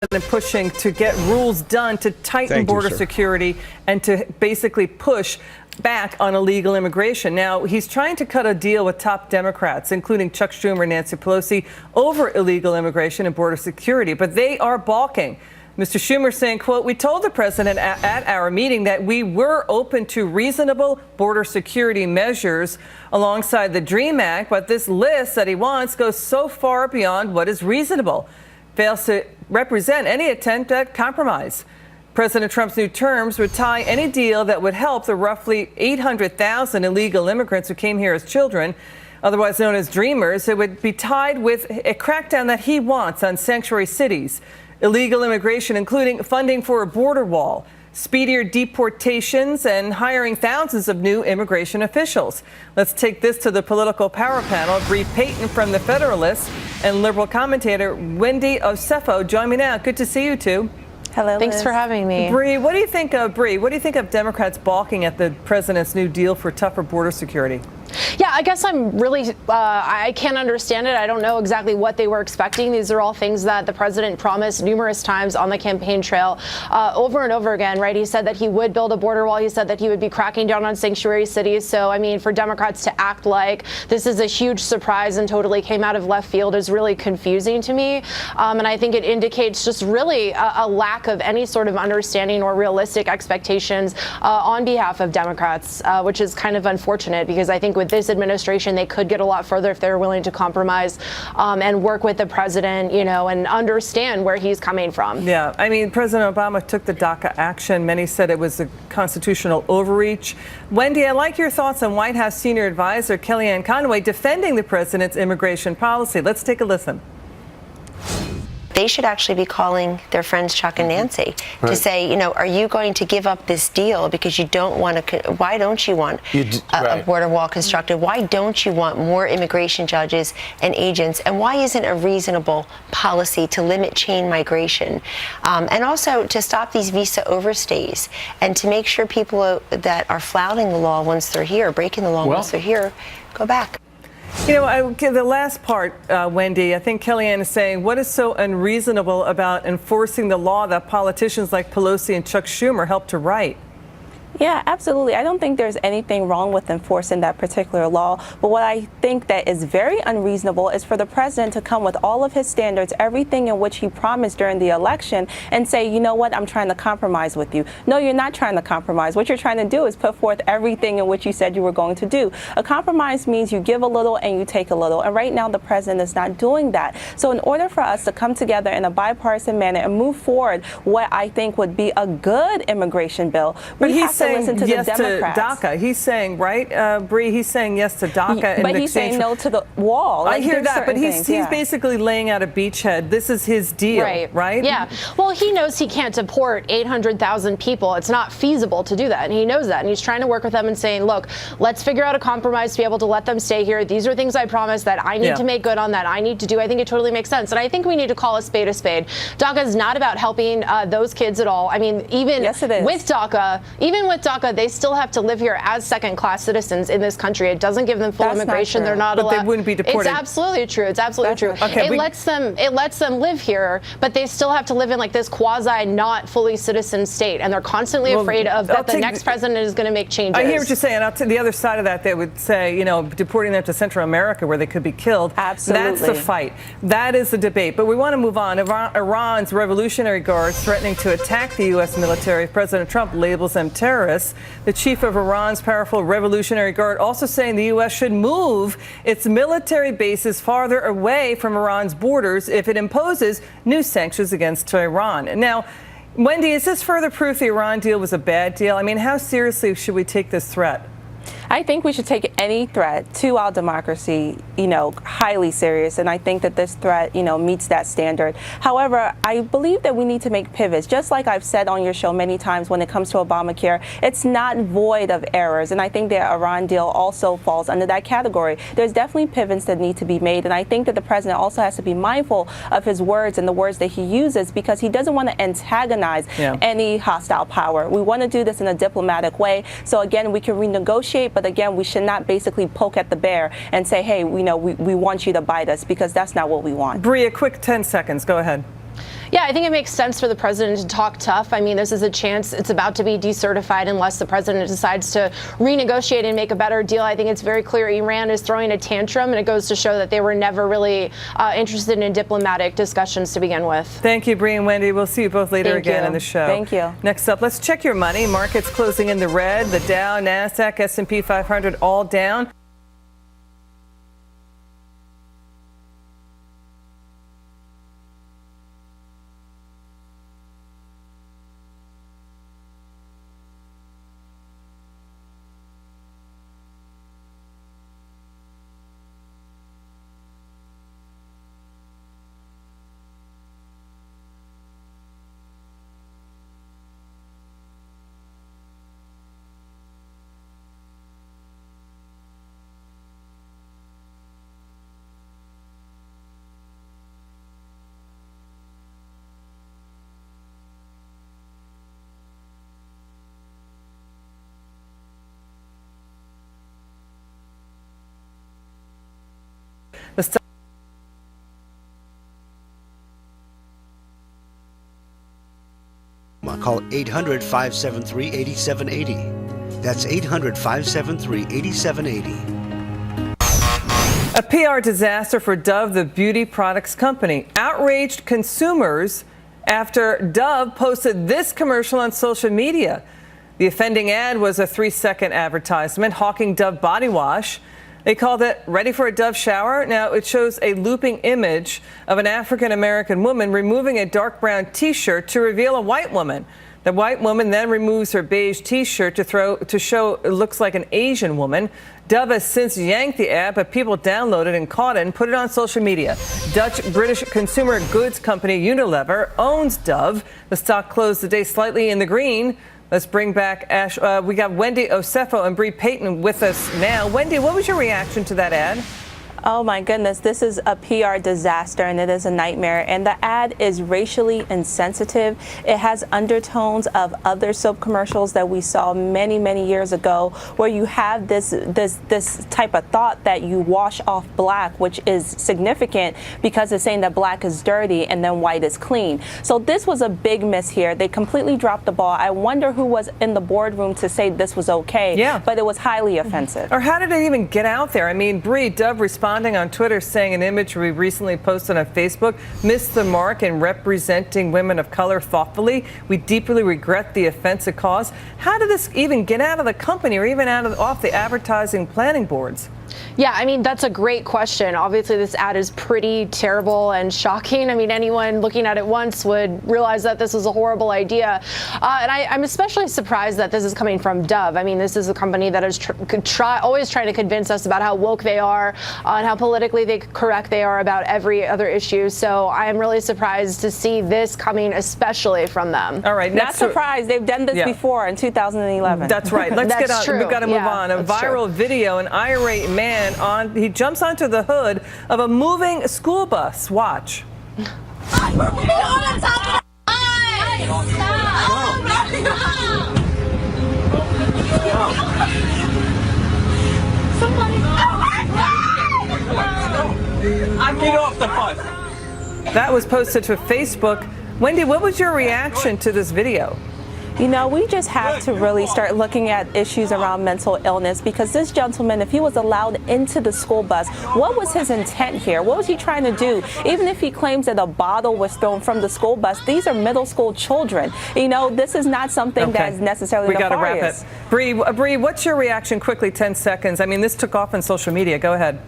pushing to get rules done to tighten border security and to basically push back on illegal immigration. Now, he's trying to cut a deal with top Democrats, including Chuck Schumer and Nancy Pelosi, over illegal immigration and border security, but they are balking. Mr. Schumer saying, quote, "We told the president at our meeting that we were open to reasonable border security measures alongside the DREAM Act, but this list that he wants goes so far beyond what is reasonable, fails to represent any attempt at compromise." President Trump's new terms would tie any deal that would help the roughly 800,000 illegal immigrants who came here as children, otherwise known as dreamers. It would be tied with a crackdown that he wants on sanctuary cities, illegal immigration, including funding for a border wall, speedier deportations, and hiring thousands of new immigration officials. Let's take this to the political power panel. Bree Payton from The Federalist and liberal commentator Wendy Osefo join me now. Good to see you two. Hello, Thanks Liz. for having me. Bree, what do you think of Democrats balking at the president's new deal for tougher border security? Yeah, I guess I'm really, I can't understand it. I don't know exactly what they were expecting. These are all things that the president promised numerous times on the campaign trail over and over again, right? He said that he would build a border wall. He said that he would be cracking down on sanctuary cities. So, I mean, for Democrats to act like this is a huge surprise and totally came out of left field is really confusing to me. And I think it indicates just really a lack of any sort of understanding or realistic expectations on behalf of Democrats, which is kind of unfortunate because I think with this administration, they could get a lot further if they're willing to compromise and work with the president, you know, and understand where he's coming from. Yeah, I mean, President Obama took the DACA action. Many said it was a constitutional overreach. Wendy, I'd like your thoughts on White House senior advisor Kellyanne Conway defending the president's immigration policy. Let's take a listen. They should actually be calling their friends Chuck and Nancy to say, you know, are you going to give up this deal because you don't want to, why don't you want a border wall constructed? Why don't you want more immigration judges and agents? And why isn't a reasonable policy to limit chain migration? And also to stop these visa overstays and to make sure people that are flouting the law once they're here, breaking the law once they're here, go back. You know, the last part, Wendy, I think Kellyanne is saying, what is so unreasonable about enforcing the law that politicians like Pelosi and Chuck Schumer helped to write? Yeah, absolutely. I don't think there's anything wrong with enforcing that particular law. But what I think that is very unreasonable is for the president to come with all of his standards, everything in which he promised during the election, and say, you know what, I'm trying to compromise with you. No, you're not trying to compromise. What you're trying to do is put forth everything in which you said you were going to do. A compromise means you give a little and you take a little. And right now, the president is not doing that. So in order for us to come together in a bipartisan manner and move forward what I think would be a good immigration bill, we have to listen to yes the Democrats. To DACA. He's saying, right, Bree, he's saying yes to DACA. But he's saying no to the wall. Like, I hear that, but he's basically laying out a beachhead. This is his deal, right? Yeah. Well, he knows he can't deport 800,000 people. It's not feasible to do that, and he knows that. And he's trying to work with them and saying, look, let's figure out a compromise to be able to let them stay here. These are things I promised that I need to make good on, that I need to do. I think it totally makes sense. And I think we need to call a spade a spade. DACA is not about helping those kids at all. I mean, even with DACA, they still have to live here as second-class citizens in this country. It doesn't give them full immigration. They're not allowed. But they wouldn't be deported. It's absolutely true. It's absolutely true. Okay, it lets them live here, but they still have to live in like this quasi not fully citizen state, and they're constantly afraid of that the next president is going to make changes. I hear what you're saying. I'll take the other side of that. They would say, you know, deporting them to Central America where they could be killed. Absolutely. That's the fight. That is the debate. But we want to move on. Iran's Revolutionary Guards threatening to attack the U.S. military. President Trump labels them terrorists. The chief of Iran's powerful Revolutionary Guard also saying the U.S. should move its military bases farther away from Iran's borders if it imposes new sanctions against Iran. Now, Wendy, is this further proof the Iran deal was a bad deal? I mean, how seriously should we take this threat? I think we should take any threat to our democracy, you know, highly serious. And I think that this threat, you know, meets that standard. However, I believe that we need to make pivots. Just like I've said on your show many times when it comes to Obamacare, it's not void of errors. And I think the Iran deal also falls under that category. There's definitely pivots that need to be made. And I think that the president also has to be mindful of his words and the words that he uses, because he doesn't want to antagonize any hostile power. We want to do this in a diplomatic way. So again, we can renegotiate, but again, we should not basically poke at the bear and say, hey, you know, we want you to bite us, because that's not what we want. Bree, a quick 10 seconds. Go ahead. Yeah, I think it makes sense for the president to talk tough. I mean, this is a chance. It's about to be decertified unless the president decides to renegotiate and make a better deal. I think it's very clear Iran is throwing a tantrum, and it goes to show that they were never really interested in diplomatic discussions to begin with. Thank you, Bree and Wendy. We'll see you both later again in the show. Thank you. Next up, let's check your money. Markets closing in the red. The Dow, NASDAQ, S&P 500 all down. Call 800-573-8780. That's 800-573-8780. A PR disaster for Dove, the beauty products company. Outraged consumers after Dove posted this commercial on social media. The offending ad was a 3-second advertisement hawking Dove body wash. They called it "Ready for a Dove Shower." Now, it shows a looping image of an African-American woman removing a dark brown T-shirt to reveal a white woman. The white woman then removes her beige T-shirt to show it looks like an Asian woman. Dove has since yanked the ad, but people downloaded and caught it and put it on social media. Dutch-British consumer goods company Unilever owns Dove. The stock closed the day slightly in the green. Let's bring back Ash. We got Wendy Osefo and Bree Payton with us now. Wendy, what was your reaction to that ad? Oh my goodness, this is a PR disaster and it is a nightmare. And the ad is racially insensitive. It has undertones of other soap commercials that we saw many, many years ago, where you have this type of thought that you wash off black, which is significant because it's saying that black is dirty and then white is clean. So this was a big miss here. They completely dropped the ball. I wonder who was in the boardroom to say this was okay. Yeah. But it was highly offensive. Or how did it even get out there? I mean, Bree, Dove responding on Twitter saying an image we recently posted on Facebook missed the mark in representing women of color thoughtfully. We deeply regret the offense it caused. How did this even get out of the company or even off the advertising planning boards? Yeah, I mean, that's a great question. Obviously, this ad is pretty terrible and shocking. I mean, anyone looking at it once would realize that this is a horrible idea. And I'm especially surprised that this is coming from Dove. I mean, this is a company that is always trying to convince us about how woke they are and how politically correct they are about every other issue. So I am really surprised to see this coming, especially from them. All right. Not surprised. They've done this before in 2011. That's right. Let's get on. True. We've got to move on. A viral true. video, an irate man he jumps onto the hood of a moving school bus. Watch. Get off the bus. That was posted to Facebook. Wendy, what was your reaction to this video? You know, we just have to really start looking at issues around mental illness, because this gentleman, if he was allowed into the school bus, what was his intent here? What was he trying to do? Even if he claims that a bottle was thrown from the school bus, these are middle school children. You know, this is not something that is necessarily nefarious. We got to wrap it. Bree, what's your reaction? Quickly, 10 seconds. I mean, this took off on social media. Go ahead.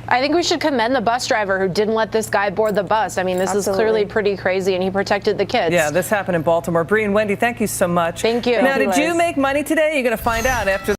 I think we should commend the bus driver who didn't let this guy board the bus. I mean, this is clearly pretty crazy, and he protected the kids. Yeah, this happened in Baltimore. Bree and Wendy, thank you so much. Thank you. Now, did you make money today? You're going to find out after